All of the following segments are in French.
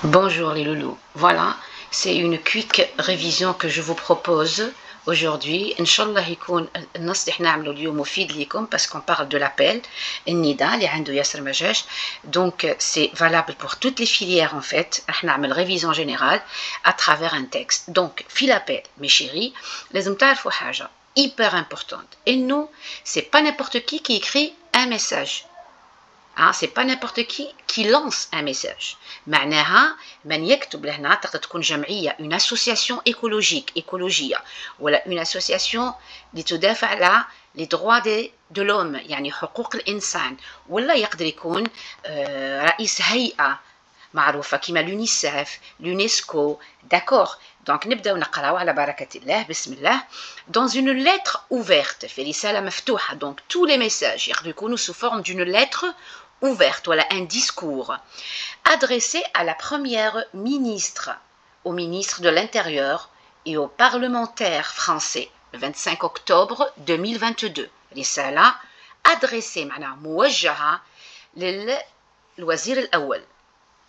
Bonjour les loulous, voilà, c'est une quick révision que je vous propose aujourd'hui. Inch'Allah يكون النص اللي حنعمله اليوم مفيد ليكم parce qu'on parle de l'appel النداء اللي عنده ياسر ما جاش. Donc c'est valable pour toutes les filières en fait. حنعمل révision générale à travers un texte. Donc في l'appel mes chéris لازم تعرفوا حاجة hyper importante. Et nous, c'est pas n'importe qui écrit un message. Ah, c'est pas n'importe qui lance un message. معناها من يكتب لهنا تقدر تكون جمعية une association écologique écologiة ولا une association اللي تدافع على les droits de l'homme يعني حقوق الإنسان ولا يقدر يكون رئيس هيئة معروفة كما l'UNICEF, l'UNESCO, d'accord. Donc نبداو نقراو على بركة الله بسم الله. Dans une lettre ouverte في رسالة مفتوحة, donc tous les messages يقدروا يكونوا sous forme d'une lettre ouverte, voilà un discours adressé à la première ministre, au ministre de l'Intérieur et aux parlementaires français le 25 octobre 2022. رسالة adressée معناها موجهة للوزير الأول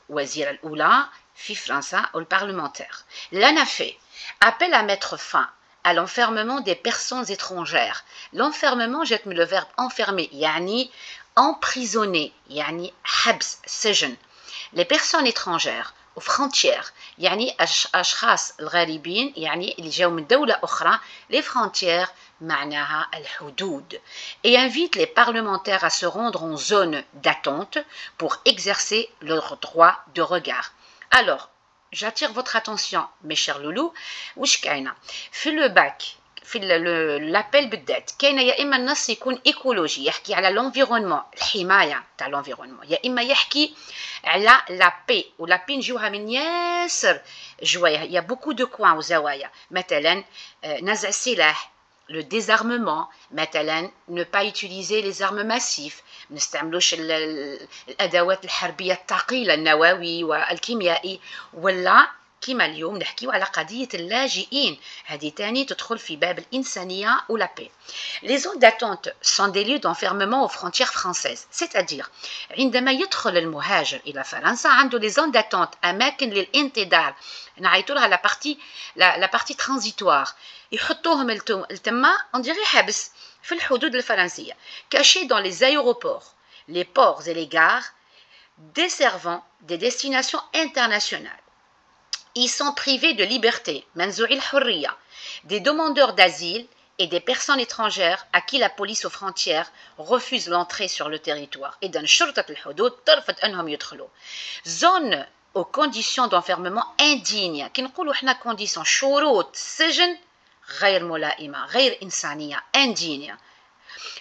وزير الأولى في فرنسا au parlementaire. l'ANAFE appelle à mettre fin à l'enfermement des personnes étrangères. L'enfermement, jette le verbe enfermer, يعني emprisonné, يعني حبس سجن. Les personnes étrangères aux frontières, يعني أشخاص الغريبين يعني اللي جاوا من دولة أخرى. Les frontières معناها الحدود. Et invite les parlementaires à se rendre en zone d'attente pour exercer leur droit de regard. Alors, j'attire votre attention mes chers loulous. واش كاينه في لو باك في لابيل بالذات كاينه يا اما النص يكون ايكولوجي يحكي على لونفيرونمون الحمايه تاع لونفيرونمون يا اما يحكي على لا بي ولا بي نجيوها من ياسر جوايه يا بوكو دو كوان وزوايا مثلا نزع السلاح le désarmement مثلا ne pas utiliser les armes massives ما نستعملوش الادوات الحربيه الثقيله النووي والكيميائي ولا كيما اليوم نحكيو على قضيه اللاجئين هذه تاني تدخل في باب الانسانيه ولا بي. Les zones d'attente sont des lieux d'enfermement aux frontières françaises, c'est-à-dire عندما يدخل المهاجر الى فرنسا عنده les zones d'attente اماكن للانتظار نعيطوا لها la partie transitoire يحطوهم التما on dirait حبس في الحدود الفرنسيه cachés dans les aéroports, les ports et les gares desservant des destinations internationales. Ils sont privés de liberté, منزوعي الحرية, des demandeurs d'asile et des personnes étrangères à qui la police aux frontières refuse l'entrée sur le territoire. إذن شرطة الحدود ترفض أنهم يدخلوا. Zone aux conditions d'enfermement indignes. كي نقولوا احنا conditions شروط سجن غير ملائمة, غير إنسانية, indigne.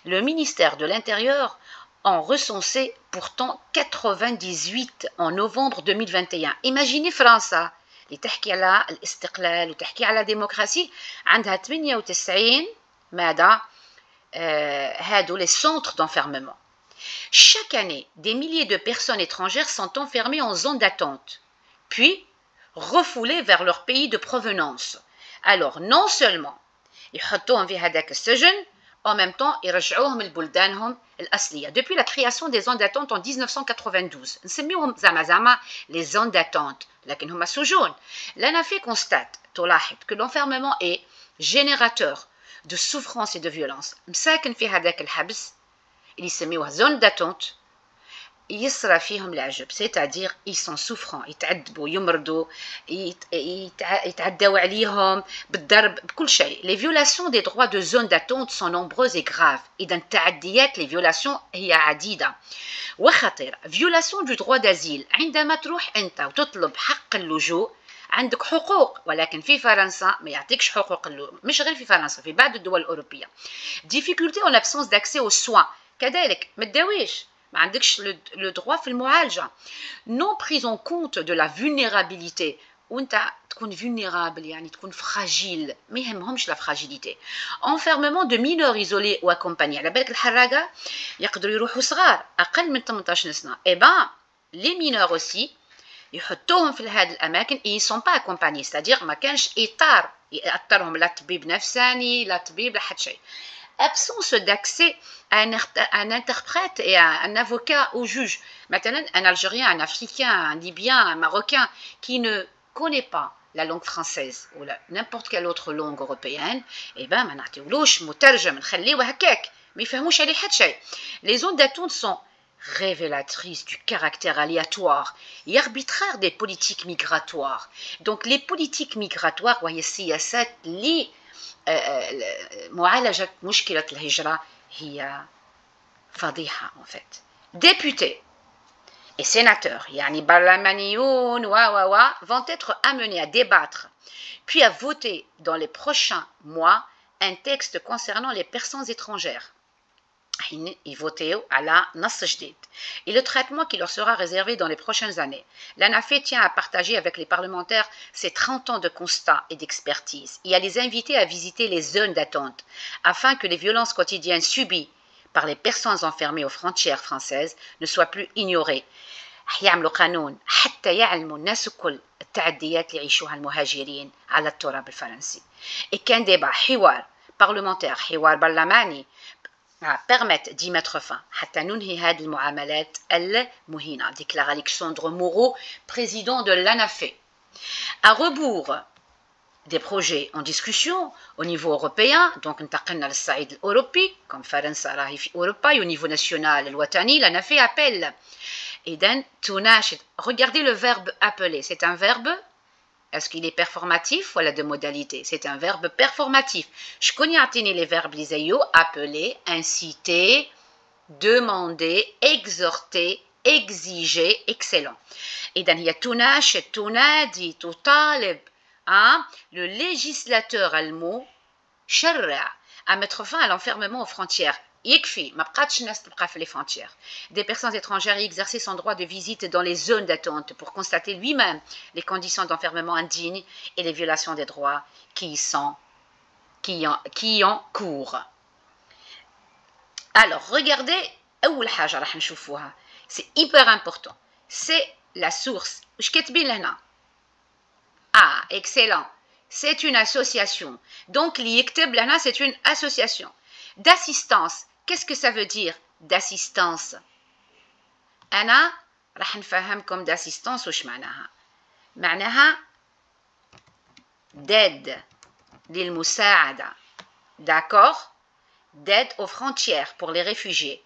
Le ministère de l'Intérieur en recensait pourtant 98 en novembre 2021. Imaginez فرنسا اللي تحكي على الاستقلال وتحكي على ديمقراطية عندها 98 ماذا هادو les centres d'enfermement. Chaque année, des milliers de personnes étrangères sont enfermées en zone d'attente, puis refoulées vers leur pays de provenance. Alors non seulement يحطوهم في هذاك السجن, en même temps يرجعوهم لبلدانهم الأصلية. Depuis la création des zones d'attente en 1992 نسميوهم زعما les zones d'attente لكن هما سجون. l'ANAFE constate تلاحظ que l'enfermement est générateur de souffrance et de violence. مساكن في هذاك الحبس اللي يسميوه zone d'attente يصرى فيهم العجب, c'est-à-dire ils sont souffrants, يتعذبوا يمرضوا يتعداو عليهم بالضرب بكل شيء. Les violations des droits de zone d'attente sont nombreuses et graves. إذا التعديات les violations هي عديدة وخطيرة. violation du droit d'asile عندما تروح أنت وتطلب حق اللجوء عندك حقوق ولكن في فرنسا ما يعطيكش حقوق اللجوء, مش غير في فرنسا في بعض الدول الأوروبية. difficulté en absence d'accès aux soins كذلك ما تداويش ما عندكش le droit في المعالجة. non prise en compte de la vulnérabilité وانت تكون vulnérable يعني تكون fragile ما يهمهمش la fragilité. enfermement de mineurs isolés ou accompagnés. على بالك الحراقة يقدروا يروحوا صغار أقل من 18 سنة. et ben les mineurs aussi يحطوهم في هذه الأماكن et ils sont pas accompagnés, c'est-à-dire ما كانش إطار يأطرهم لا طبيب نفساني لا طبيب لا حد شيء. absence d'accès à un interprète et à un avocat ou juge. Maintenant, un Algérien, un Africain, un Libyen, un Marocain qui ne connaît pas la langue française ou n'importe quelle autre langue européenne, eh ben, ما نعطيولوش مترجم نخليوه هكاك ما يفهموش عليه حتى شيء. Les ondes d'attente sont révélatrices du caractère aléatoire et arbitraire des politiques migratoires. Donc les politiques migratoires وهي السياسات اللي معالجة مشكلة الهجرة هي فضيحة en fait. Députés et sénateurs, yani barlamanioun, vont être amenés à débattre puis à voter dans les prochains mois un texte concernant les personnes étrangères. Ils votent à la Nass Jdid et le traitement qui leur sera réservé dans les prochaines années. L'ANAFE tient à partager avec les parlementaires ses 30 ans de constats et d'expertise et à les inviter à visiter les zones d'attente afin que les violences quotidiennes subies par les personnes enfermées aux frontières françaises ne soient plus ignorées. يعملوا قانون حتى يعلموا الناس الكل التعديات اللي يعيشوها المهاجرين على التراب الفرنسي. Et qu'un débat حوار parlementaire حوار برلماني permettent d'y mettre fin. حتى ننهي هذه المعاملات المهينة, déclare Alexandre Moreau, président de l'ANAFE. À rebours des projets en discussion au niveau européen, donc انتقلنا للصعيد الأوروبي, comme فرنسا راهي في أوروبا, et au niveau national الوطني, l'ANAFE appelle. Et then, تناشد. Regardez le verbe appeler, c'est un verbe. Est-ce qu'il est performatif ou la de modalité? C'est un verbe performatif. Je connais les verbes lisayo, appeler, inciter, demander, exhorter, exiger, excellent. Et dan hiya tunash, tunadi, tutalib. Le législateur allemand sharra à mettre fin à l'enfermement aux frontières. يكفي ما بقاتش الناس تبقى في les frontières. Des personnes étrangères y exercer son droit de visite dans les zones d'attente pour constater lui-même les conditions d'enfermement indignes et les violations des droits qui y en courent. Alors, regardez, أول حاجة راح نشوفوها, c'est hyper important. C'est la source. واش كاتبين لهنا؟ Ah, excellent. C'est une association. Donc, اللي يكتب لهنا, c'est une association d'assistance. Qu'est-ce que ça veut dire d'assistance? أنا راح نفهمكم d'assistance وش معناها. معناها d'aide للمساعدة. D'accord? D'aide aux frontières pour les réfugiés.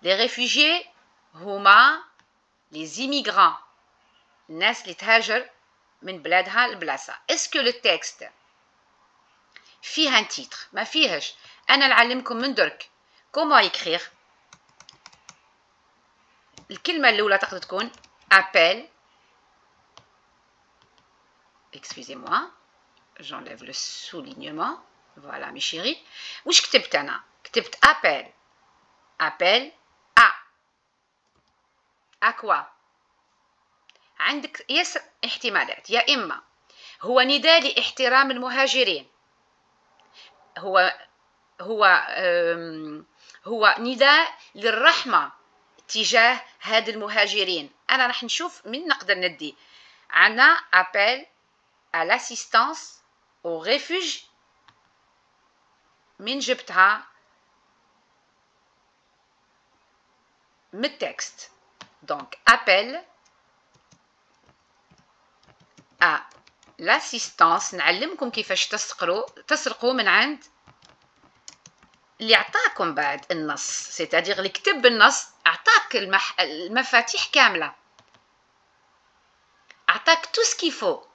Les réfugiés هما les immigrants. الناس اللي تهاجر من بلادها لبلاصة. Est-ce que le texte فيه un titre؟ ما فيهش. أنا نعلمكم من درك. Comment écrire? الكلمة الأولى تقدر تكون appel. Excusez-moi, j'enlève le soulignement. Voilà mes chéris. وش كتبت أنا؟ كتبت appel. Appel à quoi? عندك احتمالات. يا إما هو نداء لاحترام المهاجرين. هو نداء للرحمة تجاه هاد المهاجرين. أنا راح نشوف من نقدر ندي. عنا appel à l'assistance au refuge. من جبتها من التكست. Donc appel à l'assistance. نعلمكم كيفاش تسرقوا من عند اللي عطاكم بعد النص. c'est-à-dire اللي كتب النص عطاك المفاتيح كاملة. عطاك tout ce qu'il faut.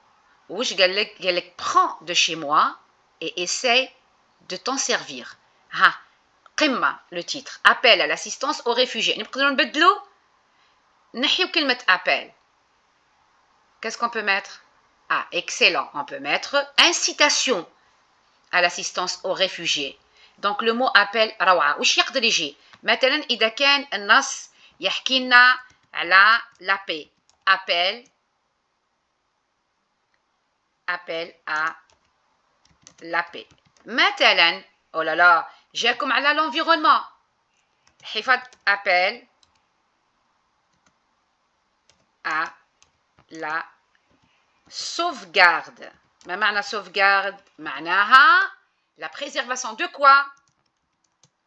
وش قال لك prends de chez moi et essaie de t'en servir. قمة le titre. Appel à l'assistance aux réfugiés. نقدروا نبدلوا نحيو كلمة appel. Qu'est-ce qu'on peut mettre? Excellent. On peut mettre incitation à l'assistance aux réfugiés. Donc le mot appel روعة. وش يقدر يجي؟ مثلا إذا كان النص يحكي لنا على la paix. Appel à la paix. مثلا oh là là, جاكم على l'environnement. حفظ appel à la sauvegarde. ما معنى sauvegarde؟ معناها la préservation de quoi?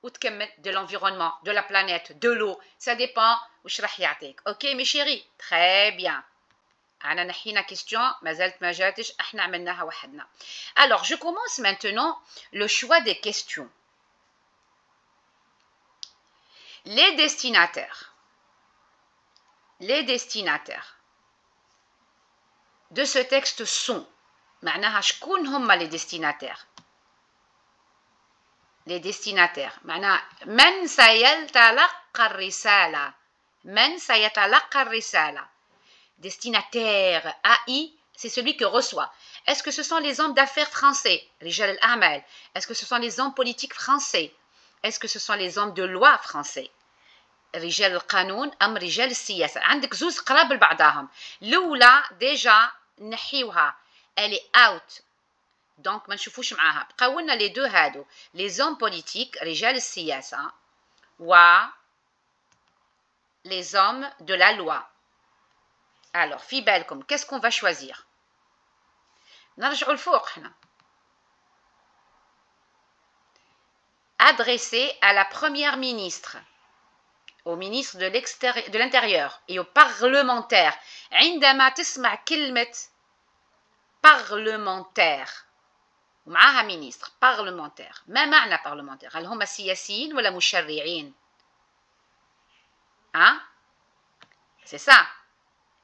وتكمل de l'environnement, de la planète, de l'eau, ça dépend واش راح يعطيك. OK mes chéris, très bien. أنا نحينا question ما زالت ما جاتش احنا عملناها وحدنا. Alors je commence maintenant le choix des questions. Les destinataires de ce texte sont معناها شكون هما les destinataires. Les destinataires معناها من سيتلقى الرسالة. من سيتلقى الرسالة. Destinataire, AI, c'est celui qui reçoit. Est-ce que ce sont les hommes d'affaires français, رجال الأعمال? Est-ce que ce sont les hommes politiques français? Est-ce que ce sont les hommes de loi français? رجال القانون أم رجال السياسة؟ عندك زوز قراب لبعضهم. الأولى ديجا نحيوها، elle est out. Donc ما نشوفوش معاها. بقاو لنا les deux هادو، les hommes politiques رجال السياسة و les hommes de la loi. Alors, في بالكم, qu'est-ce qu'on va choisir? نرجعوا الفوق حنا. Adressé à la première ministre, au ministre de l'Intérieur et aux parlementaires. عندما تسمع كلمة parlementaire ومعها ministre parlementaire. ما معنى parlementaire؟ هل هم سياسيين ولا مشرعين؟ Hein? C'est ça.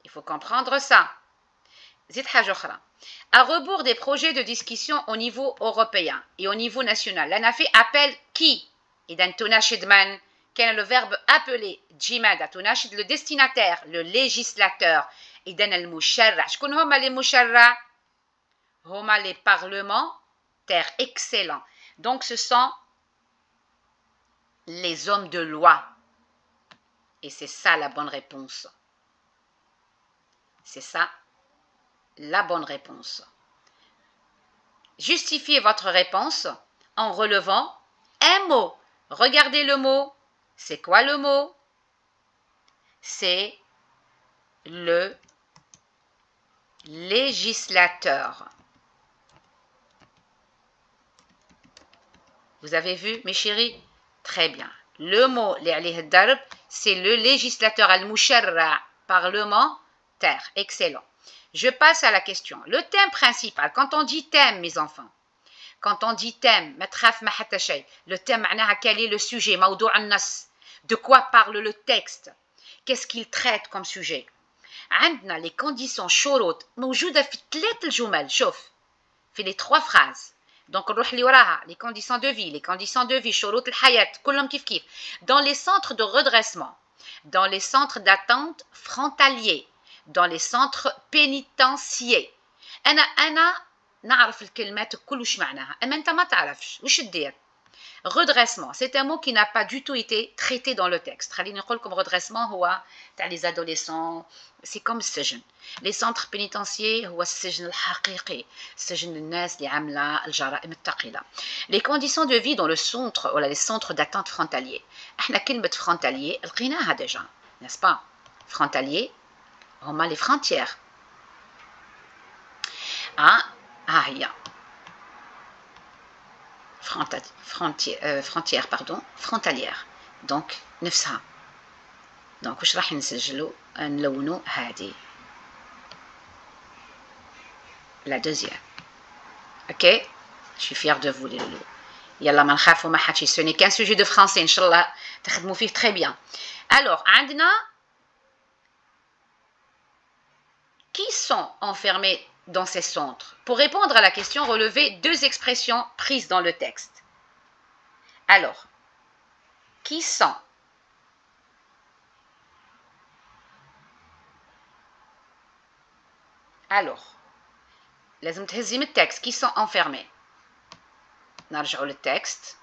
Il faut comprendre ça. زيد حاجة أخرى. À rebours des projets de discussion au niveau européen et au niveau national. أنا في appel qui؟ إذا تناشد من؟ كان le verbe appeler جمادة تناشد le destinataire, le législateur. إذا المشرع. شكون هما les مشرع؟ هما les parlementaires. Excellent. Donc ce sont les hommes de loi. Et c'est ça la bonne réponse. C'est ça la bonne réponse. Justifiez votre réponse en relevant un mot. Regardez le mot. C'est quoi le mot? C'est le législateur. Vous avez vu, mes chéris? Très bien. Le mot, c'est le législateur, al-musharra, parlementaire. Excellent. Je passe à la question. Le thème principal, quand on dit thème, mes enfants, quand on dit thème, le thème, quel est le sujet, de quoi parle le texte, qu'est-ce qu'il traite comme sujet. عندنا les conditions شروط موجودة في 3 الجمل. شوف في les 3 phrases. Donc نروح اللي وراها les conditions de vie شروط الحياة كلهم كيف كيف. Dans les centres de redressement, dans les centres d'attente frontaliers, dans les centres pénitentiaires. أنا نعرف الكلمات كل وش معناها، أما أنت ما تعرفش وش تدير. Redressement, c'est un mot qui n'a pas du tout été traité dans le texte. خليني نقول لكم redressement هو تاع les adolescents, c'est comme السجن. Les centres pénitentiaires هو السجن الحقيقي، سجن الناس اللي عاملة الجرائم الثقيلة. Les conditions de vie dans le centre ولا les centres d'attente frontaliers. احنا كلمة frontalier لقيناها déjà, n'est-ce pas? Frontalier هما les frontières. هي frontalière. Donc نفسها. donc واش راح نسجلوا نلونوا هذه la deuxième. OK, je suis fière de vous les loulous. يلا ما نخافوا ما حدش. ce n'est qu'un sujet de français ان شاء الله تخدموا فيه très bien. alors عندنا qui sont enfermés dans ces centres. Pour répondre à la question, relevez 2 expressions prises dans le texte. Alors, qui sont? Alors, لازم تهزي من التكست. qui sont enfermés. نرجعوا للتكست.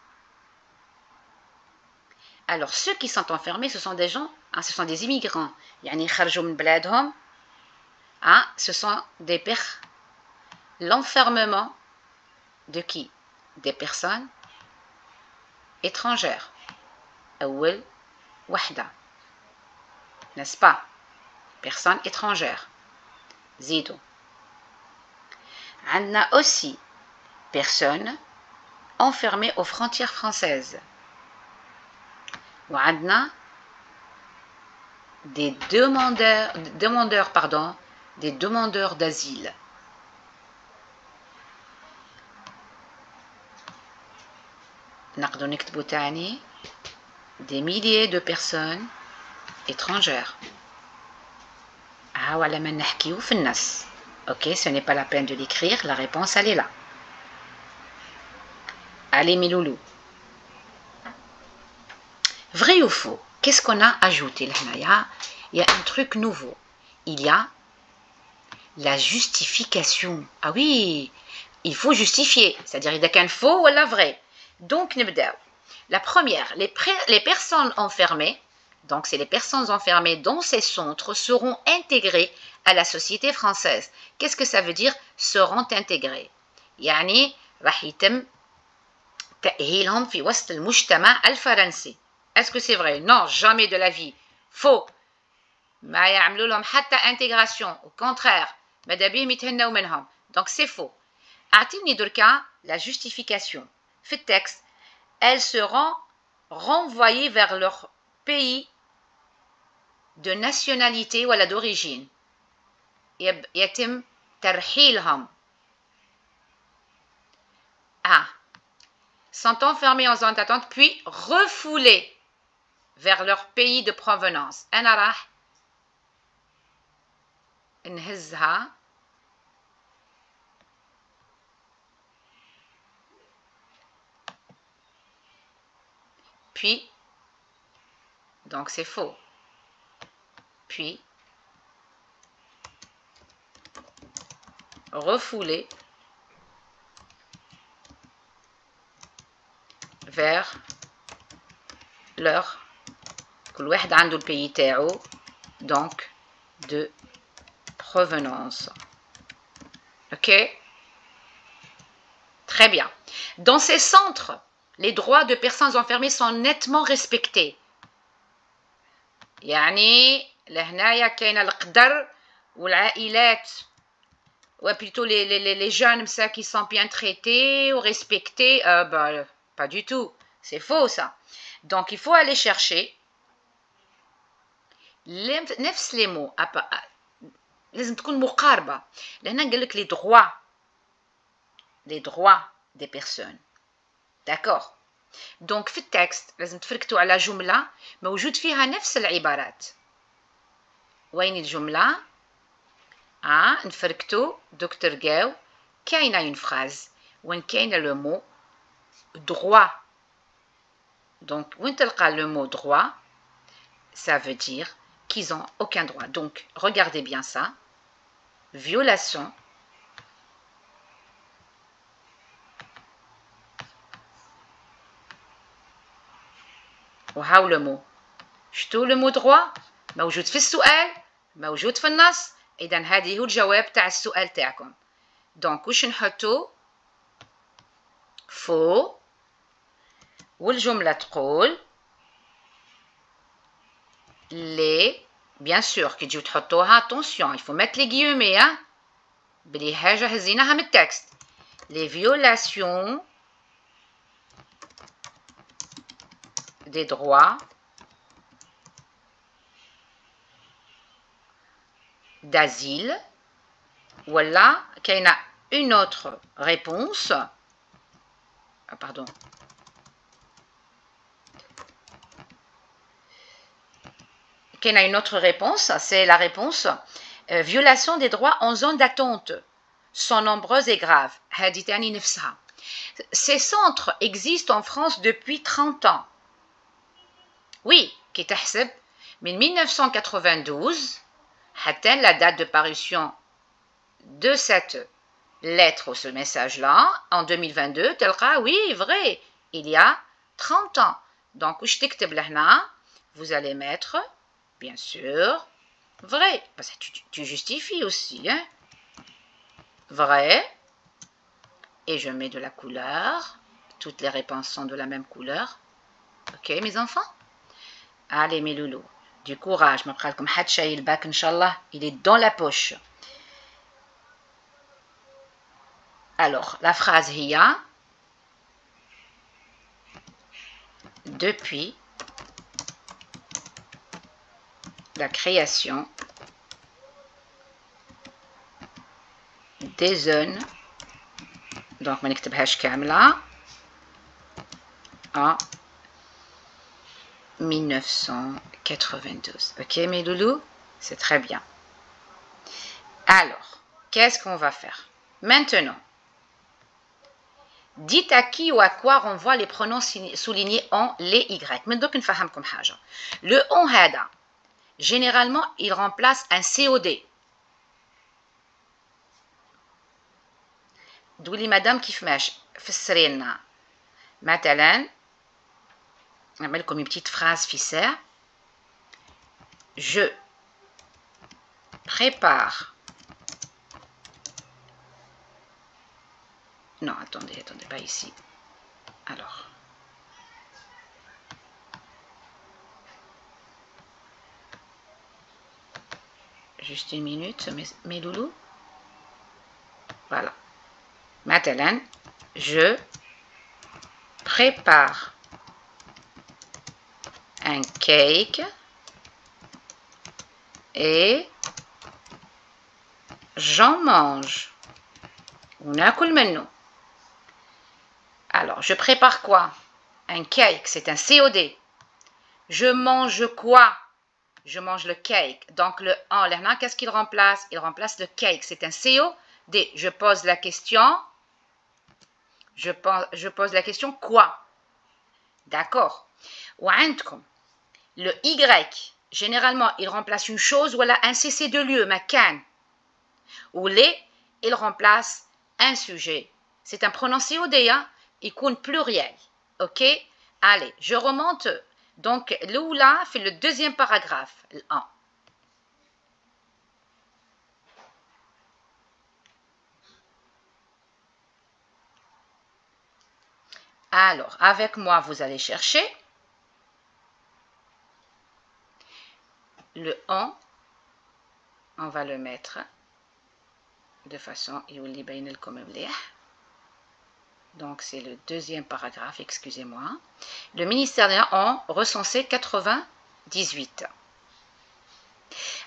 Alors, ceux qui sont enfermés, ce sont des gens, ce sont des immigrants. يعني خرجوا من بلادهم. Ce sont des personnes. L'enfermement de qui? Des personnes étrangères. أول وحدة. N'est-ce pas? Personnes étrangères. زيدوا. عندنا aussi personnes enfermées aux frontières françaises. وعندنا des demandeurs d'asile. نقدر نكتبوا تاني des milliers de personnes étrangères. على ما نحكيو في النص. Ok, ce n'est pas la peine de l'écrire, la réponse elle est là. Allez mes loulous. Vrai ou faux? Qu'est-ce qu'on a ajouté là? Il y a un truc nouveau. Il y a la justification. Ah oui, il faut justifier. C'est-à-dire il y a qu'un faux ou la vrai. Donc, la première, les personnes enfermées, donc c'est les personnes enfermées dans ces centres, seront intégrées à la société française. Qu'est-ce que ça veut dire seront intégrées? يعني راح يتم تأهيلهم في وسط المجتمع الفرنسي. Est-ce que c'est vrai? Non, jamais de la vie. Faux. ما يعملوا لهم حتى intégration. Au contraire. ماذا بيهم يتهنوا منهم. Donc c'est faux. أعطيني دركا la justification. في التكست, elles seront renvoyées vers leur pays de nationalité ولا d'origine. يتم ترحيلهم. Sont enfermés en zone d'attente puis refoulés vers leur pays de provenance. أنا راح نهزها puis, donc c'est faux, puis refoulés vers leur كل واحد عنده البيي تاعو donc de provenance. Ok? Très bien. Dans ces centres, les droits de personnes enfermées sont nettement respectés. يعني لهنايا كاين القدر والعائلات ou plutôt les jeunes ça qui sont bien traités ou respectés pas du tout, c'est faux ça. Donc il faut aller chercher نفس les mots لازم تكون مقاربة لهنا قال لك les droits des personnes. D'accord. Donc في التكست لازم تفركتوا على جملة موجود فيها نفس العبارات. وين الجملة؟ نفركتوا دكتور قاو كاينة une phrase وين كاينة le mot droit. Donc وين تلقى le mot droit ça veut dire qu'ils ont aucun droit. Donc regardez bien ça. Violation وهاو le mot. شتو le mot droit موجود في السؤال موجود في النص. إذا هذه هو الجواب تاع السؤال تاعكم. دونك واش نحطو فو والجملة تقول لي bien sûr كي تجيو تحطوها attention il faut mettre les guillemets بلي حاجة هزيناها من التكست. les violations des droits d'asile. Voilà, qu'il y a une autre réponse. Pardon. Qu'il y a une autre réponse, c'est la réponse violation des droits en zone d'attente sont nombreuses et graves. Ces centres existent en France depuis 30 ans. Oui, qui تحسب من 1992 حتى la date de parution de cette lettre ou ce message-là, en 2022, تلقى oui, vrai, il y a 30 ans. Donc, où je t'écris là, vous allez mettre, bien sûr, vrai. Parce que tu justifies aussi, hein. Vrai. Et je mets de la couleur. Toutes les réponses sont de la même couleur. Ok, mes enfants? Allez, mes loulous. Du courage. Je me comme Hatchaï, le bac, Inch'Allah, il est dans la poche. Alors, la phrase hiya. Depuis la création des zones, donc ما نكتبهاش كاملة, en 1992. Ok mes loulous, c'est très bien. Alors, qu'est-ce qu'on va faire maintenant? Dites à qui ou à quoi renvoient les pronoms soulignés en les y. Donc, le on hada, généralement, il remplace un COD. Douli madame kifmash, fessrina. Maintenant, on met comme une petite phrase fissère. Je prépare. Non, attendez, pas ici. Alors. Juste une minute, mes loulous. Voilà. Maintenant, je prépare un cake et j'en mange. On a cool maintenant. Alors, je prépare quoi? Un cake, c'est un COD. Je mange quoi? Je mange le cake. Donc, le en, qu'est-ce qu'il remplace? Il remplace le cake. C'est un COD. Je pose la question. Je pose la question quoi? D'accord. Le Y, généralement, il remplace une chose ou un cessé de lieu, makan. Ou les, il remplace un sujet. C'est un pronom COD, hein? Il compte pluriel. Ok? Allez, je remonte. Donc, l'oula fait le deuxième paragraphe. Le 1. Alors, avec moi, vous allez chercher le on va le mettre de façon donc c'est le deuxième paragraphe, excusez-moi. Le ministère des a recensé 98.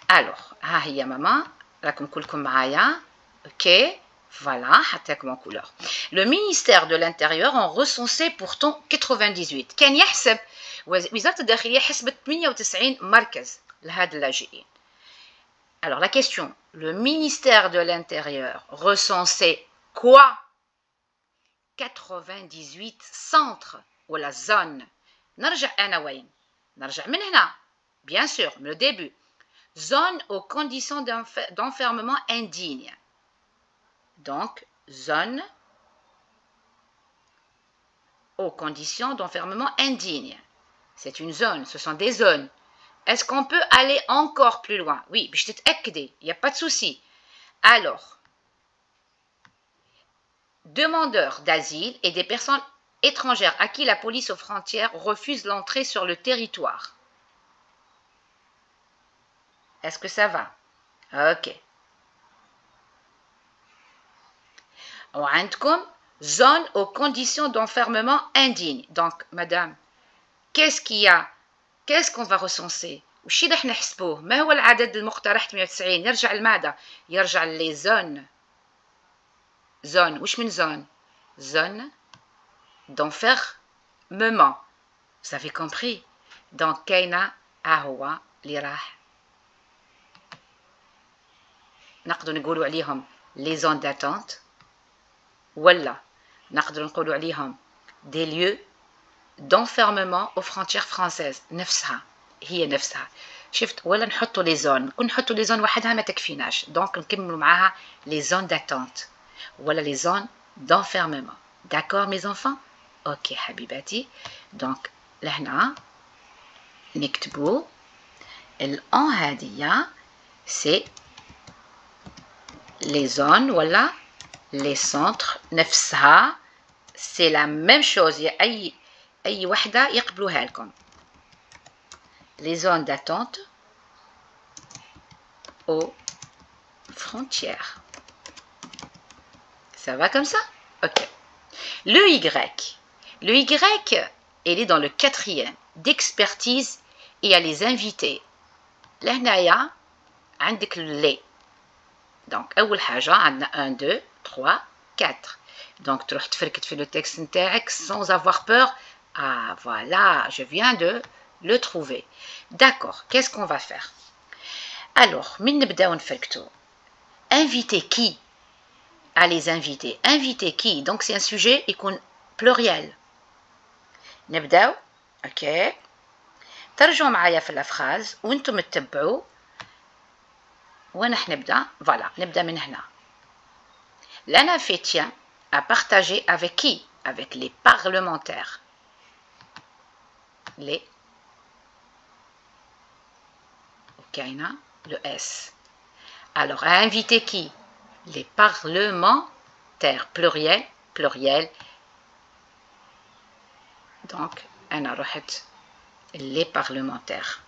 Alors, hiya maman, rakum kulkum maaya, ok, voilà, hatak mon couleur. Le ministère de l'Intérieur en recensé pourtant 98. كان يحسب وزارة الداخلية حسبت 98 مركز لهاد اللاجئين. Alors la question, le ministère de l'Intérieur recensait quoi? 98 centres ولا zone. نرجع أنا وين؟ نرجع من هنا. Bien sûr, le début. Zone aux conditions d'enfermement indignes. Donc, zone aux conditions d'enfermement indignes. C'est une zone, ce sont des zones. Est-ce qu'on peut aller encore plus loin? Oui, il n'y a pas de souci. Alors, demandeurs d'asile et des personnes étrangères à qui la police aux frontières refuse l'entrée sur le territoire. Est-ce que ça va? Ok. وعندكم zone aux conditions d'enfermement indignes. Donc, madame, qu'est-ce qu'il y a? Qu'est-ce qu'on va recenser? وش اللي احنا نحسبوه؟ ما هو العدد المقترح 98؟ يرجع لماذا؟ يرجع لي زون. زون، وش من زون؟ زون d'enfermement. Vous avez compris? Donc, كاينة هو اللي راح نقدر نقولوا عليهم les zones d'attente ولا نقدر نقولوا عليهم des lieux d'enfermement aux frontières françaises. نفسها هي نفسها. شفت؟ ولا نحطوا les zones. كون نحطوا les zones وحدها ما تكفيناش. donc نكملوا معاها les zones d'attente ولا les zones d'enfermement. D'accord mes enfants? Ok حبيباتي. donc لهنا نكتبوا الان هذه c'est les zones ولا les centres نفسها c'est la même chose. أي وحدة يقبلوها لكم. Les zones d'attente aux frontières. Ça va comme ça? Ok. Le Y. Le Y, elle est dans le 4e d'expertise et à les inviter. لهنايا عندك لي. دونك اول حاجه عندنا 1 2 3 4. دونك تروح تفركت في لو تكست نتاعك sans avoir peur. Ah voilà, je viens de le trouver. D'accord, qu'est-ce qu'on va faire? Alors, من نبداو نفركتو. Inviter qui? À les inviter. Inviter qui? Donc c'est un sujet يكون pluriel. نبداو. OK. ترجعوا معايا في الافراز وانتم تتبعوا وانا حنبدا. فوالا نبدا من هنا. Lana Fétien a partagé avec qui? Avec les parlementaires. Les. Okaina, le S. Alors, a invité qui? Les parlementaires. Pluriel, pluriel. Donc, أنا رحت les parlementaires.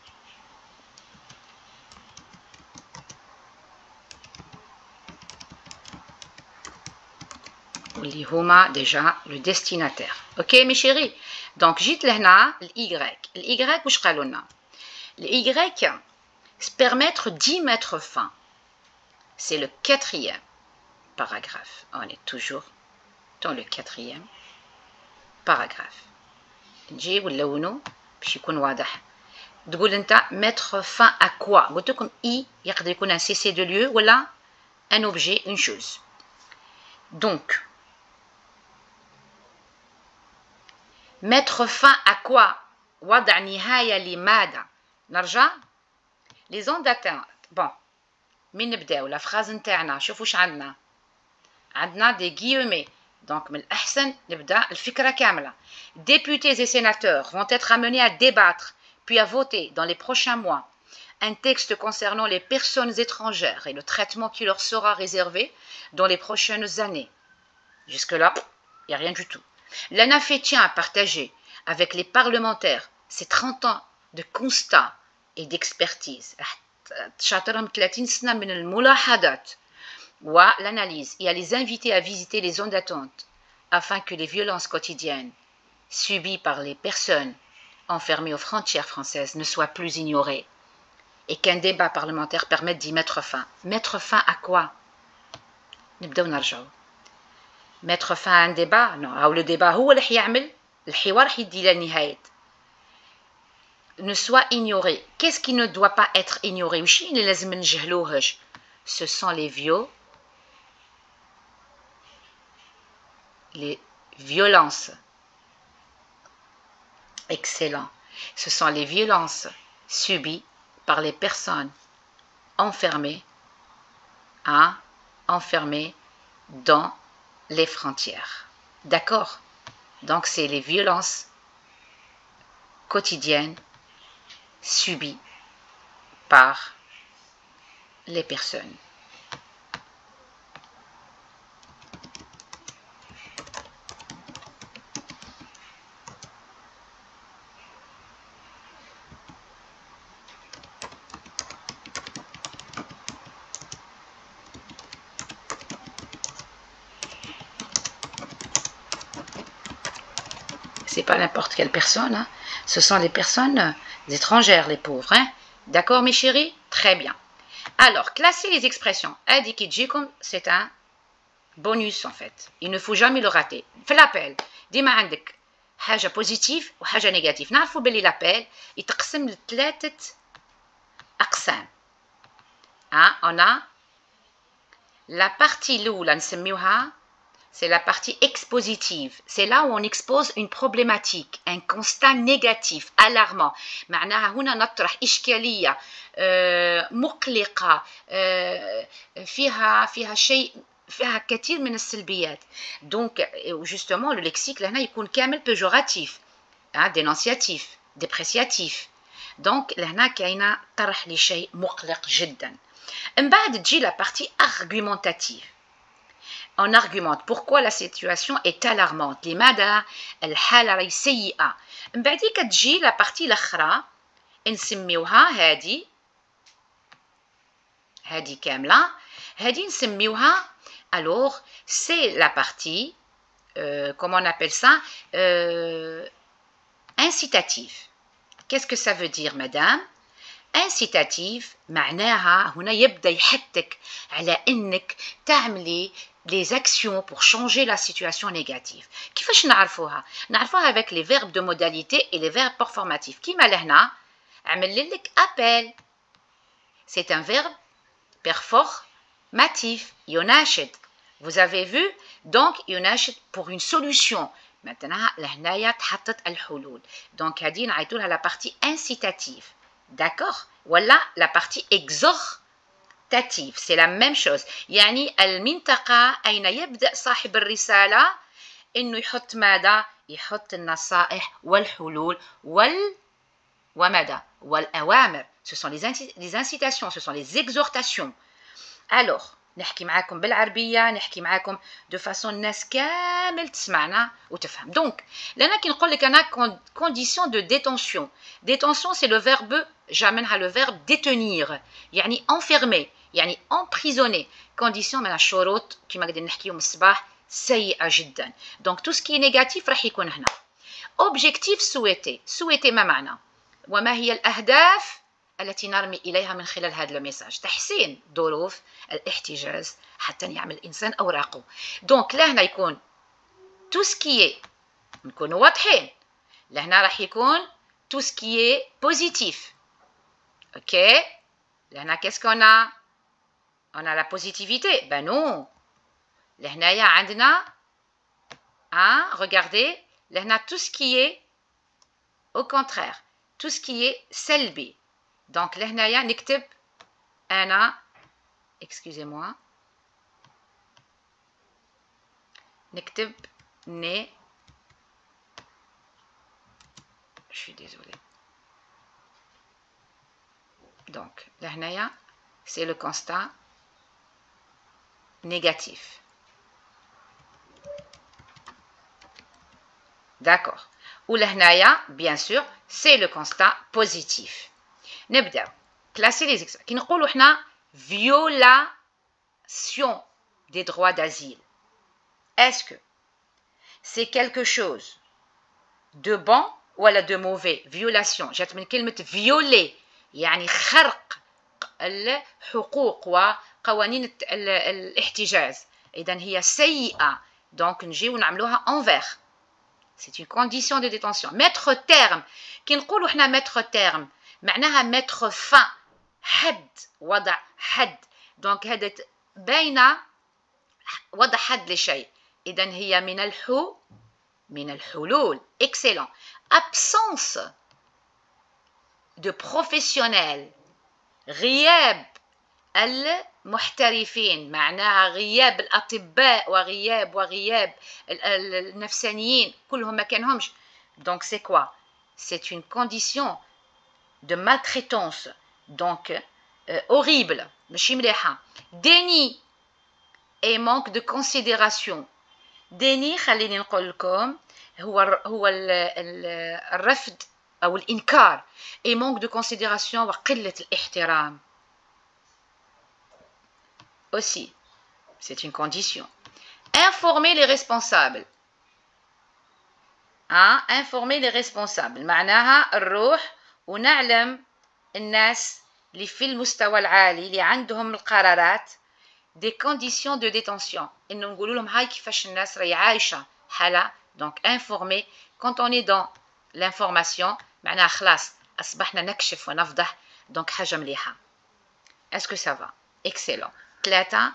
اللي هما déjà le destinataire. Ok mes chéris. Donc جيت لهنا ال Y واش قالوا لنا؟ ال Y se permettre d'y mettre fin. C'est le 4e paragraphe. On est toujours dans le 4e paragraphe. نجيب ونلونو باش يكون واضح. تقول انت mettre fin à quoi؟ قلت لكم I يقدر يكون un cessez de lieu ولا un objet, une chose. Donc mettre fin à quoi? وضع نهاية لماذا؟ نرجع les ondes d'atteinte. Bon من نبداو لا فراز نتاعنا. شوفوا واش عندنا. عندنا des guillemets. Donc من الأحسن نبدا الفكرة كاملة. Députés et sénateurs vont être amenés à débattre puis à voter dans les prochains mois un texte concernant les personnes étrangères et le traitement qui leur sera réservé dans les prochaines années. Jusque-là, il n'y a rien du tout. Lana Fétien a partagé avec les parlementaires ses 30 ans de constat et d'expertise. L'analyse et à les inviter à visiter les zones d'attente afin que les violences quotidiennes subies par les personnes enfermées aux frontières françaises ne soient plus ignorées et qu'un débat parlementaire permette d'y mettre fin. Mettre fin à quoi? Mettre fin à un débat? Non, le débat هو اللي حيعمل الحوار حيدي للنهاية. Ne soit ignoré. Qu'est-ce qui ne doit pas être ignoré? وشي اللي لازم نجهلوهش؟ Ce sont les violences. Excellent. Ce sont les violences subies par les personnes enfermées dans les frontières. D'accord? Donc c'est les violences quotidiennes subies par les personnes. C'est pas n'importe quelle personne, hein. Ce sont les personnes étrangères, les pauvres. Hein. D'accord, mes chéris? Très bien. Alors, classer les expressions. Adikidjikum, c'est un bonus en fait. Il ne faut jamais le rater. Fais l'appel. Dima عندك حاجة positive و حاجة négative. نعرفوا باللي l'appel يتقسم لثلاثة أقسام. On a la partie الأولى نسميوها c'est la partie expositive. C'est là où on expose une problématique, un constat négatif, alarmant. معناها هنا نطرح إشكالية مقلقة فيها شيء فيها كثير من السلبيات. Donc justement le lexique لهنا يكون كامل péjoratif, dénonciatif, dépréciatif. Donc لهنا كاينة طرح لشيء مقلق جدا. من بعد تجي la partie argumentative. On argumente pourquoi la situation est alarmante. لماذا الحالة راهي سيئة. من بعد كتجي لا بارتي الاخرى نسميوها هذه كاملة. هذه نسميوها alors c'est la partie comment on appelle ça incitative. Qu'est-ce que ça veut dire madame? incitative معناها هنا يبدأ يحثك على انك تعملي les actions pour changer la situation négative. كيفاش نعرفوها؟ نعرفوها avec les verbes de modalité et les verbes performatifs. كيما لهنا عمل لك appel. C'est un verbe performatif. يناشد. Vous avez vu? Donc يناشد pour une solution. Maintenant لهنايا تحطت الحلول. Donc هذه نعيطوا لها la partie incitative. D'accord? Voilà la partie exhortative. C'est la même chose. يعني المنطقة أين يبدأ صاحب الرسالة إنه يحط ماذا؟ يحط النصائح والحلول وماذا؟ والأوامر. Ce sont les incitations, ce sont les exhortations. Alors, نحكي معاكم بالعربية، نحكي معاكم de façon الناس كامل تسمعنا وتفهم. Donc, لأنا كي نقول لك أنا condition de détention. Détention, c'est le verbe جامنها le verbe détenir يعني enfermer يعني emprisonner. condition من الشروط كما قاعدين نحكيو من الصباح سيئة جدا. donc tout ce qui est négatif راح يكون هنا. objectif souhaiter ما معنى؟ وما هي الأهداف التي نرمي إليها من خلال هذا الميساج؟ تحسين ظروف الاحتجاز حتى يعمل الإنسان أوراقه. donc لهنا يكون tout ce qui est نكونوا واضحين. لهنا راح يكون tout ce qui est positif. Ok, là, qu'est-ce qu'on a? On a la positivité. Ben non. Là, hein, regardez, là, tout ce qui est au contraire, tout ce qui est selbi. Donc, là, نكتب أنا, excusez-moi, نكتب ne, je suis désolée. Donc, là, c'est le constat négatif. D'accord. Ou là, bien sûr, c'est le constat positif. نبدأ classer les exemples. Qui nous dit violation des droits d'asile. Est-ce que c'est quelque chose de bon ou de mauvais? Violation. J'ai mis كلمة violer. يعني خرق الحقوق وقوانين الاحتجاز. إذن هي سيئة. donc نجيو نعملوها envers. c'est une condition de détention. mettre terme. كي نقولوا احنا mettre terme معناها mettre fin. حد. وضع حد. donc هذا باينة وضع حد لشيء. إذن هي من الحلول. excellent. absence de professionnels. غياب المحترفين معناها غياب الأطباء وغياب النفسانيين كلهم ما كانهمش. donc c'est quoi? c'est une condition de maltraitance donc horrible ماشي مليحة. déni et manque de considération. déni خليني نقول لكم هو الرفض أو الإنكار et manque de considération وقلة الاحترام. aussi c'est une condition. informer les responsables. informer les responsables معناها نروح ونعلم الناس اللي في المستوى العالي اللي عندهم القرارات des conditions de détention. إنه نقول لهم هاي كيفاش الناس راهي عايشة حالة. donc informer quand on est dans l'information معناها خلاص أصبحنا نكشف ونفضح. donc حاجة مليحة. est-ce que ça va? excellent. 3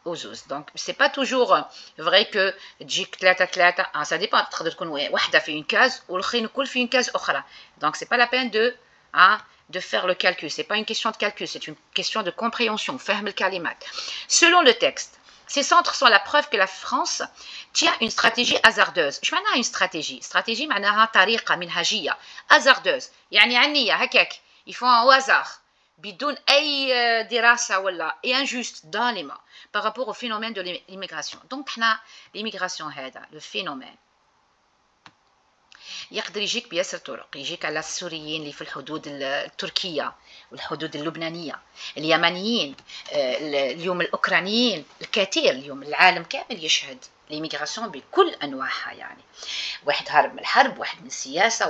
وزوز. donc c'est pas toujours vrai que تجيك 3 ça dépend. تقدر تكون واحدة في une case والآخرين الكل في une case أخرى. donc c'est pas la peine de faire le calcul. c'est pas une question de calcul, c'est une question de compréhension. فهم الكلمات. selon le texte, ces centres sont la preuve que la France tient une stratégie hasardeuse. ايش معناها une stratégie? stratégie معناها طريقة منهجية. hasardeuse يعني عنية هكاك. ils font un hasard بدون أي دراسة ولا injuste dans les mains par rapport au phénomène de l'immigration. donc حنا l'immigration هذا le phénomène يقدر يجيك بياسر طرق. يجيك على السوريين اللي في الحدود التركية والحدود اللبنانية، اليمنيين، اليوم الأوكرانيين، الكثير اليوم العالم كامل يشهد l'immigration بكل أنواعها يعني واحد هرب من الحرب واحد من السياسة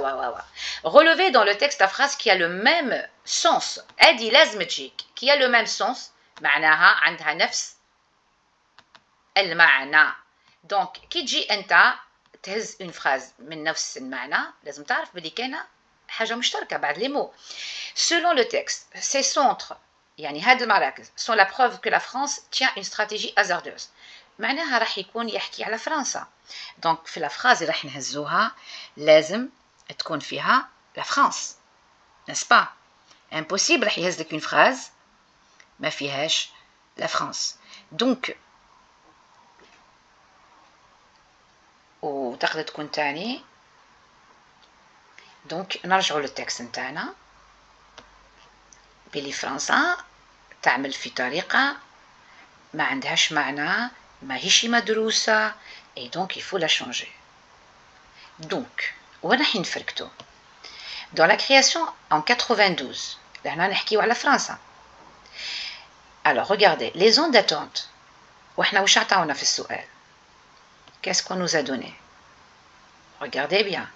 relever dans le texte la phrase qui a le même sens هذه لازم تجيك qui a le même sens معناها عندها نفس المعنى دونك كي تجي أنت تهز une phrase من نفس المعنى لازم تعرف بلي كاينة حاجة مشتركة بعد لي مو selon le texte ces centres يعني هاد المراكز sont la preuve que la France tient une stratégie hasardeuse معناها راح يكون يحكي على فرنسا دونك في الافراز اللي راح نهزوها لازم تكون فيها لا فرانس n'est-ce pas impossible راح يهز لك une phrase ما فيهاش لا فرانس دونك وتقدر تكون تاني دونك نرجعوا للتكست نتاعنا بلي فرنسا تعمل في طريقة ما عندهاش معنى ماهيش مدروسة et donc il faut la changer donc وين راح نفركتو dans la création en 92 لهنا نحكيو على فرنسا alors regardez les zones d'attente وإحنا وش عطاونا في السؤال qu'est-ce qu'on nous a donné regardez bien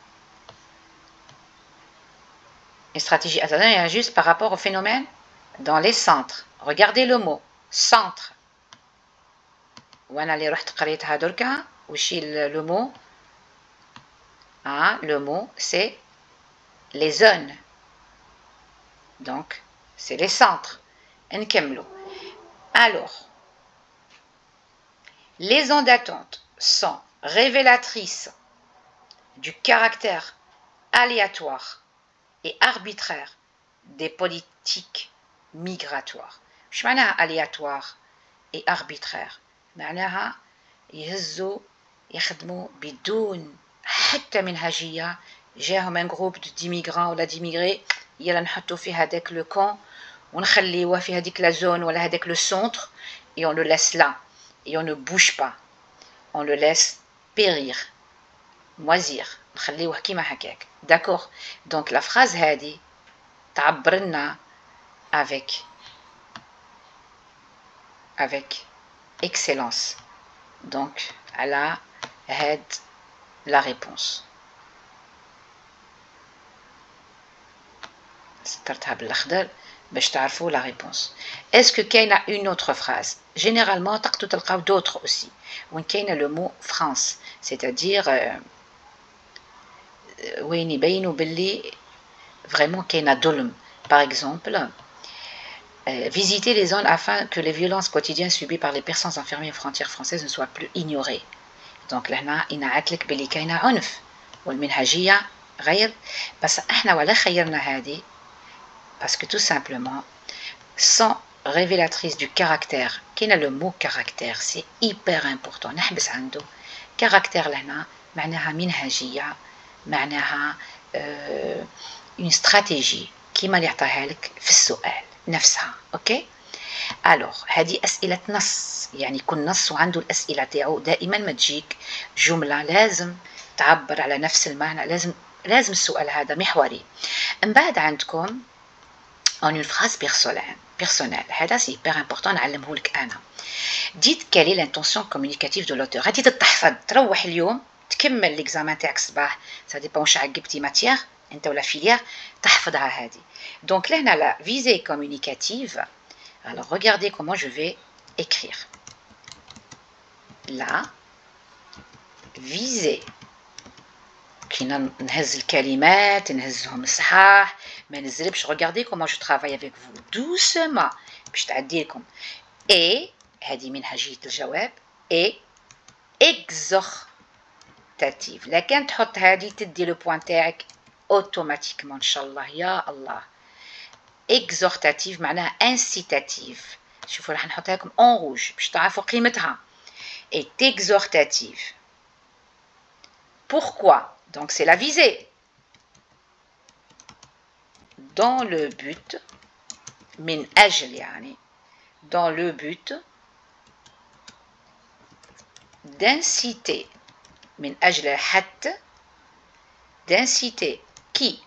une stratégie attendue juste par rapport au phénomène dans les centres regardez le mot centre وانا اللي رحت قريتها دركا وشي لو مو لو مو سي لي زون دونك سي لي سنتر نكملو alors les zones d'attente sont révélatrices du caractère aléatoire et arbitraire des politiques migratoires واش معناها aléatoire et arbitraire معناها يهزوا يخدموا بدون حتى منهجية جاهم ان جروب ديميغران ولا ديميغري يلا نحطوا في هذاك لو كون ونخليوه في هذيك لا زون ولا هذاك لو سونتر et on le laisse là et on ne bouge pas on le laisse périr moisir نخليوه كيما هكاك d'accord donc la phrase هذه تعبر لنا avec excellence donc على هاد la réponse سترتها بالاخضر باش تعرفوا la réponse est-ce que كاينه une autre phrase généralement تقدروا تلقاو d'autres aussi وين كاينه le mot France c'est-à-dire وين يبينوا باللي vraiment كاينه ظلم par exemple visiter les zones afin que les violences quotidiennes subies par les personnes enfermées aux frontières françaises ne soient plus ignorées. Donc لهنا ينعت لك بلي كاينه عنف والمنهجيه غير بس احنا ولا خيرنا هذه parce que tout simplement sont révélatrices du caractère كاينه le mot caractère c'est hyper important نحبس عنده caractère لهنا معناها منهجيه معناها une stratégie كيما اللي عطاها لك في السؤال نفسها اوكي الوغ هذه اسئله نص يعني كل نص وعنده الاسئله تاعو دائما ما تجيك جمله لازم تعبر على نفس المعنى لازم السؤال هذا محوري من بعد عندكم en une phrase personnelle هذا سي hyper important نعلمه لك انا dites quelle est l'intention communicative de l'auteur غادي تحفظ تروح اليوم تكمل ليكزامان تاعك الصباح ça dépend واش عقبتي ماتيير انت ولا فيليير تحفظها هذه donc لهنا la visée communicative alors regardez comment je vais écrire la visée كي نهز الكلمات نهزهم صحاح ما نزربش regardez comment je travaille avec vous doucement باش تعدي لكم et هذه منهجية الجواب et exhortative لكن تحط هذه تدي لو بوان تاعك automatiquement ان شاء الله يا الله exhortative معناها incitative شوفوا راح نحطها لكم en rouge باش تعرفوا قيمتها et exhortative pourquoi donc c'est la visée dans le but من أجل يعني dans le but d'inciter من أجل حتى d'inciter qui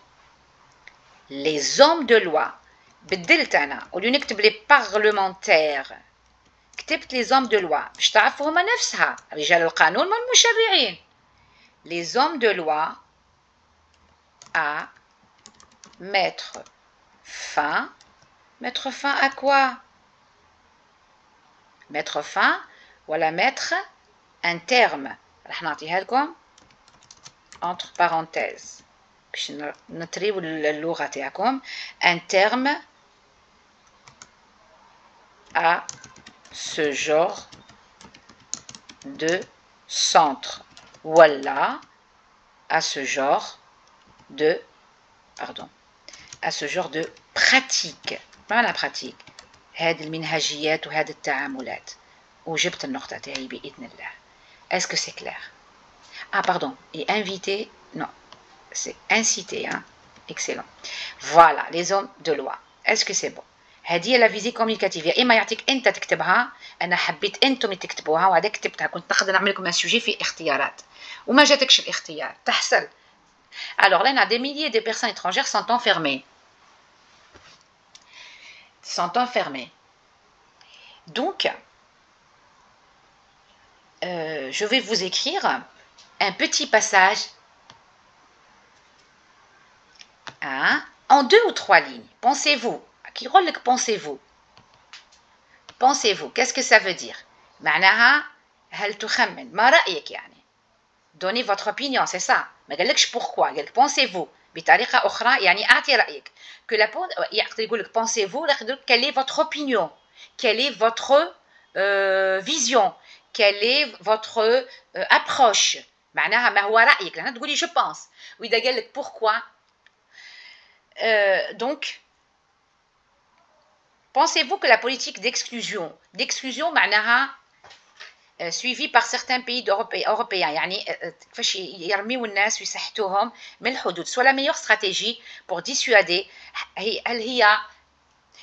les hommes de loi بدلت أنا ولو نكتب les parlementaires كتبت les hommes de loi باش تعرفوا هما نفسها رجال القانون والمشرعين. Les hommes de loi à mettre fin. Mettre fin à quoi? Mettre fin ولا mettre un terme. راح نعطيها لكم entre parenthèses باش نطريو اللغة تاعكم. Un terme à ce genre de centre. Voilà, à ce genre de, pardon, à ce genre de pratique. معنى pratique هذه المنهجيات وهذه التعاملات. وجبت النقطة تاعي بإذن الله. Est-ce que c'est clair? Ah pardon, et inviter, non, c'est inciter, hein. Excellent. Voilà, les hommes de loi. Est-ce que c'est bon? هذه لا فيزي كوميونيكاتيف، يا اما يعطيك انت تكتبها، انا حبيت انتم تكتبوها وهذا كتبتها، كنت نقدر نعمل لكم ان سوجي في اختيارات وما جاتكش الاختيار تحصل. Alors là, des milliers de personnes étrangères sont enfermées. Donc, je vais vous écrire un petit passage hein, en 2 ou 3 lignes. Pensez-vous. Qui rôle que pensez-vous? Pensez-vous. Qu'est-ce que ça veut dire? معناها هل تخمن ما رأيك يعني. Donnez votre opinion, c'est ça. ما قالكش pourquoi. قالك pensez-vous. بطريقة أخرى يعني أعطي رأيك. Que la يقدر يقول لك pensez-vous. Quelle est votre opinion? Quelle est votre vision? Quelle est votre approche? معناها ما هو رأيك. لأن تقولي je pense. وإذا قال لك pourquoi. Donc pensez-vous que la politique d'exclusion معناها suivie par certains pays européens يعني كيفاش يرميو الناس ويسحتوهم من الحدود soit la meilleure stratégie pour dissuader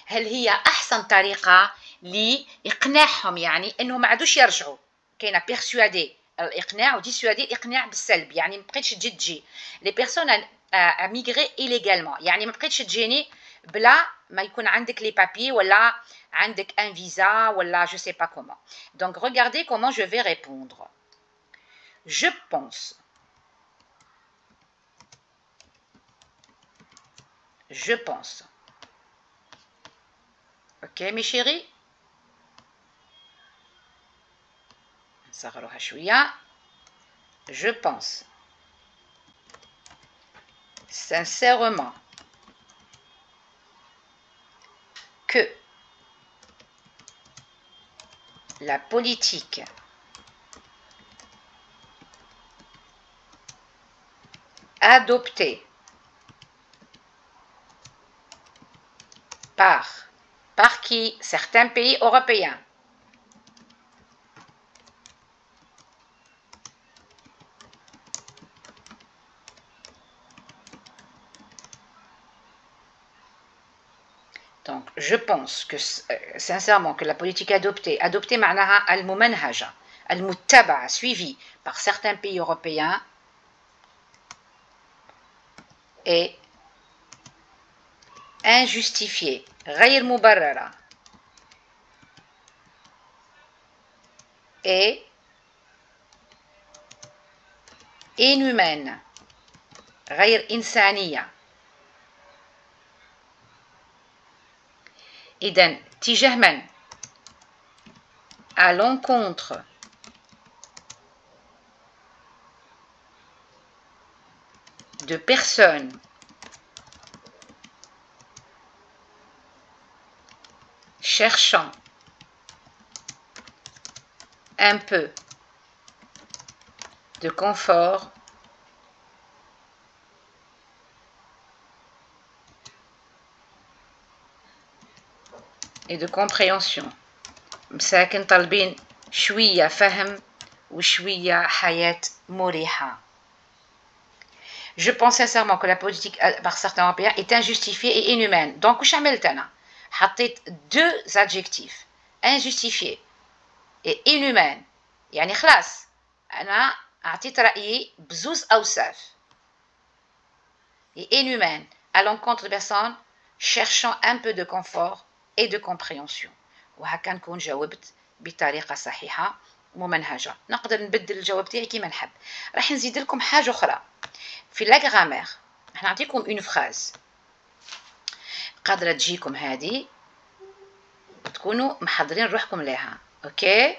هل هي أحسن طريقة لإقناعهم يعني إنهم ما عادوش يرجعوا. كاينة persuader الإقناع وديسوادي الإقناع بالسلب يعني ما بقيتش تجي les personnes à migrer illégalement يعني ما بقيتش تجيني بلا ما يكون عندك les papiers ولا عندك un visa ولا je sais pas comment. Donc regardez comment je vais répondre. Je pense. Je pense. Ok mes chéris. نصغروها شوية. Je pense. Sincèrement. Que la politique adoptée par qui certains pays européens Donc, je pense que, sincèrement, que la politique adoptée معناها الممنهجة, المتبعة, suivie par certains pays européens est injustifiée, غير مبررة, et inhumaine, غير إنسانية. إذن تجاه من à l'encontre de personnes cherchant un peu de confort et de compréhension. مساكن طالبين شوية فهم وشوية حياة مريحة. Je pense sincèrement que la politique par certains Européens est injustifiée et inhumaine. Donc وش عملت أنا؟ حطيت 2 adjectifs injustifié et inhumaine. يعني خلاص أنا أعطيت رأيي بزوز أوصاف. Et inhumaine à l'encontre de personnes cherchant un peu de confort et de compréhension. وهكا نكون جاوبت بطريقة صحيحة ممنهجة. نقدر نبدل الجواب تاعي كيما نحب. راح نزيد لكم حاجة أخرى في لا غرامير. راح نعطيكم اون فراز قادرة تجيكم هذه تكونوا محضرين روحكم لها. اوكي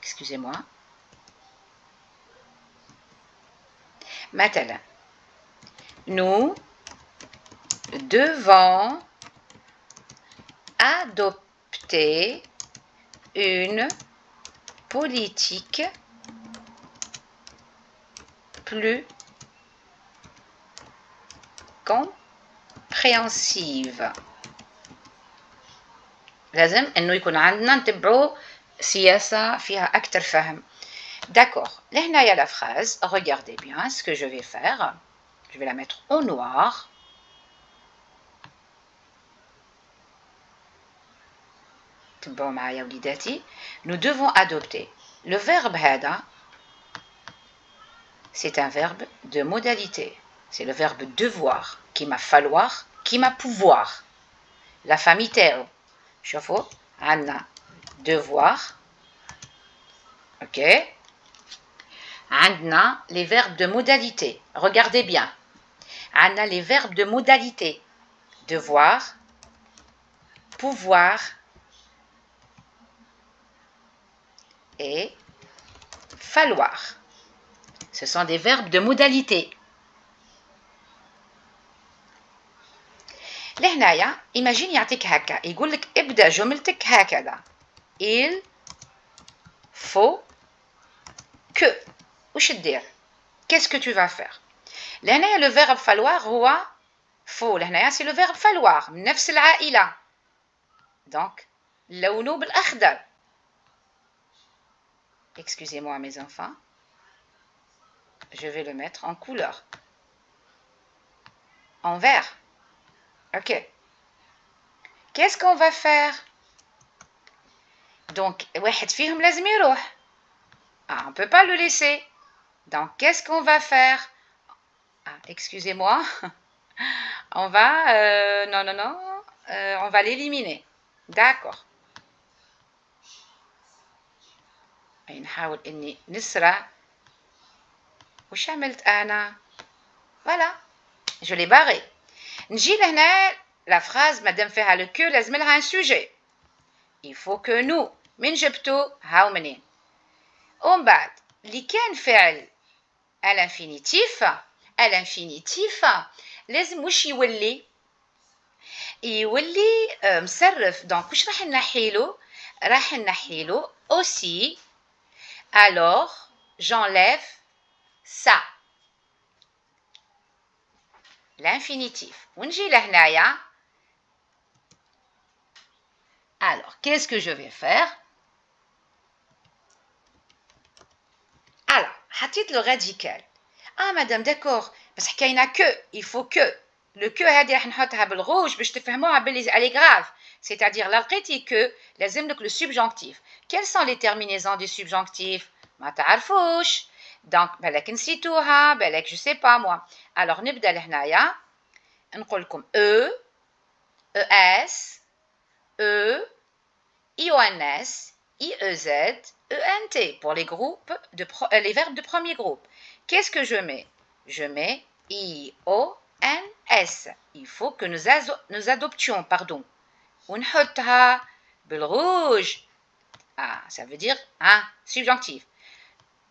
excusez-moi. مثلا nous devons adopter une politique plus compréhensive. لازم انه يكون عندنا نتبعوا سياسة فيها أكثر فهم. D'accord. لهنايا la phrase. Regardez bien ce que je vais faire. Je vais la mettre au noir. تبعوا معايا وليداتي. Nous devons adopter. Le verbe هذا c'est un verbe de modalité. C'est le verbe devoir qui m'a falloir, qui m'a pouvoir. La famille تاعو. شوفوا عندنا devoir. OK. عندنا les verbes de modalité. Regardez bien. عندنا les verbes de modalité. Devoir, pouvoir et falloir. Ce sont des verbes de modalité. لهنايا imagine يعطيك هكا يقول لك ابدأ جملتك هكذا. Il faut que. وش تدير؟ Qu'est-ce que tu vas faire؟ لهنايا le verbe falloir هو faut. لهنايا c'est le verbe falloir من نفس العائلة. Donc لونه بالأخضر. Excusez-moi mes enfants. Je vais le mettre en couleur. En vert. Ok. Qu'est-ce qu'on va faire? Donc, واحد فيهم لازم يروح. On ne peut pas le laisser. Donc, qu'est-ce qu'on va faire? Excusez-moi. On va... non. On va l'éliminer. D'accord. نحاول إني نسرع. وش عملت أنا؟ Voilà. Je l'ai barré. نجي لهنا la phrase مادام فيها le que لازم لها un sujet. Il faut que nous من جبتو هاو منين. ومن بعد اللي كان فعل الانفينيتيف لازم وش يولي مصرف. دونك وش راح نحيلو aussi. Alors j'enlève ça. L'infinitif. ونجي لهنايا. Alors, qu'est-ce que je vais faire? Alors, حطيت le radical. madame, d'accord. بس حكينا que. Il faut que. Le que هذه راح نحطها بالغوج باش تفهموها باللي elle est grave. C'est-à-dire, là لقيتي que لازم لك le subjonctif. Quelles sont les terminaisons du subjonctif? ما تعرفوش. Donc, بالك نسيتوها, بالك je sais pas moi. Alors, نبدأ لهنايا. نقول لكم E, ES, E, IONS, IEZ, ENT pour les groupes les verbes de premier groupe. Qu'est-ce que je mets? Je mets IONS. Il faut que nous adoptions, pardon. ونحطها بالrouge. Ça veut dire subjonctif.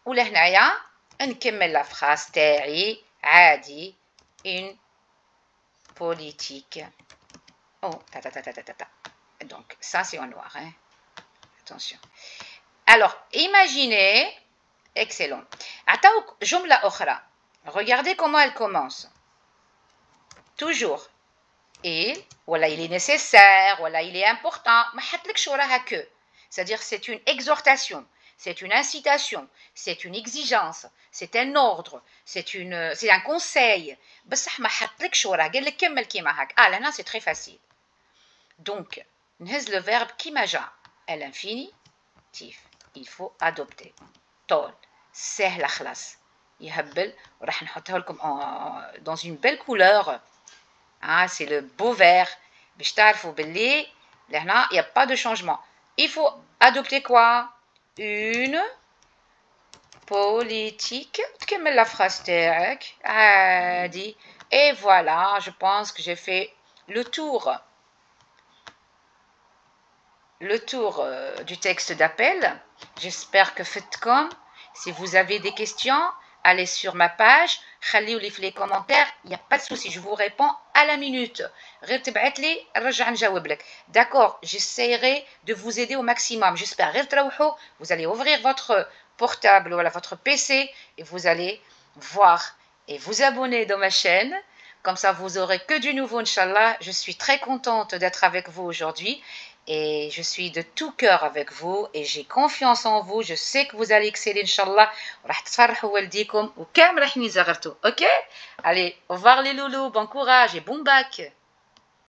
ولهنايا نكمل la phrase تاعي عادي. Une politique. Oh, donc ça c'est en noir, hein. Attention. Alors, imaginez, excellent. عطاوك جملة أخرى. Regardez comment elle commence. Toujours. Il, voilà, il est nécessaire, voilà, il est important. ما حطلكش وراها que. C'est-à-dire c'est une exhortation, c'est une incitation, c'est une exigence, c'est un ordre, c'est un conseil. بصح ما حطلكش وراها قال لك كمل كيما هاك. لهنا c'est très facile. Donc, نهز le verbe كيما جا à l'infinitif. Il faut adopter. طول سهلة خلاص يهبل وراح نحطها لكم dans une belle couleur. C'est le beau vert باش تعرفوا باللي لهنا il n'y a pas de changement. il faut adopter quoi? Une politique. تكمل la phrase تاعك عادي. Et voilà, je pense que j'ai fait le tour du texte d'appel. J'espère que faites-comme. Si vous avez des questions, allez sur ma page, خليوا لي في les commentaires, il n'y a pas de souci, je vous réponds à la minute. غير تبعت لي نرجع نجاوب لك. D'accord, j'essaierai de vous aider au maximum. J'espère غير تروحوا, vous allez ouvrir votre portable, voilà, votre PC et vous allez voir et vous abonner dans ma chaîne. Comme ça, vous aurez que du nouveau, Inch'Allah. Je suis très contente d'être avec vous aujourd'hui. Et je suis de tout cœur avec vous et j'ai confiance en vous. Je sais que vous allez exceller, Inch'Allah. Ok? Allez, au revoir les loulous, bon courage et bon bac.